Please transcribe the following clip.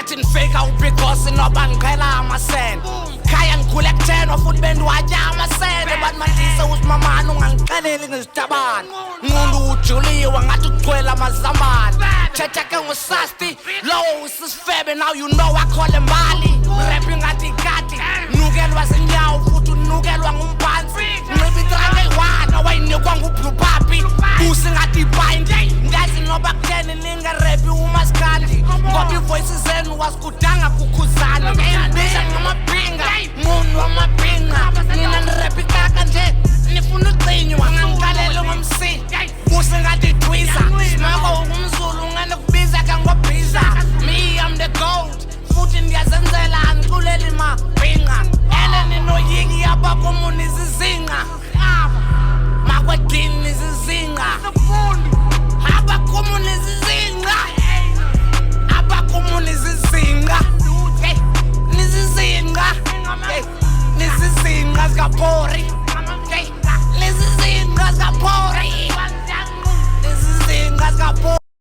ngathi nifika ubighosi noba ngiqhela amasene khaya ngikhule ku-10 futhi bendiwatya amasene bathi mandise usimamani ungangixeleli ngezitabane nqundu ujuliwe ngathi kugcwele amazambane thetha ke ngusasti lowo usisifebe now you know akhole mbali rap ngathi ikati nukelwa zinyawo futhi unukelwa ngumphansi nxiba itranga eyi-1 owayinikwa ngublue papi busi ngathi ibhayindi ngazi noba kutheni ningarepi umasikandi ngoba ivoice zenu wasikudanga kukhuzana biza ngamabhinga nqunu wamabhinga nina nirepi kaka nje nifuna ucinywa ngangiqalele ngomsi busi ngathi twiza simako ukumzulu unganekubiza kangobhiza me I'm the gold futhi ndiyazenzela andiculela imabhinga ele ninoyiki abakomuni izizinqa makwedini izizinqa abakomuni izizinqa abakomuni izizinqa nizizinqa nizizinqa zikapho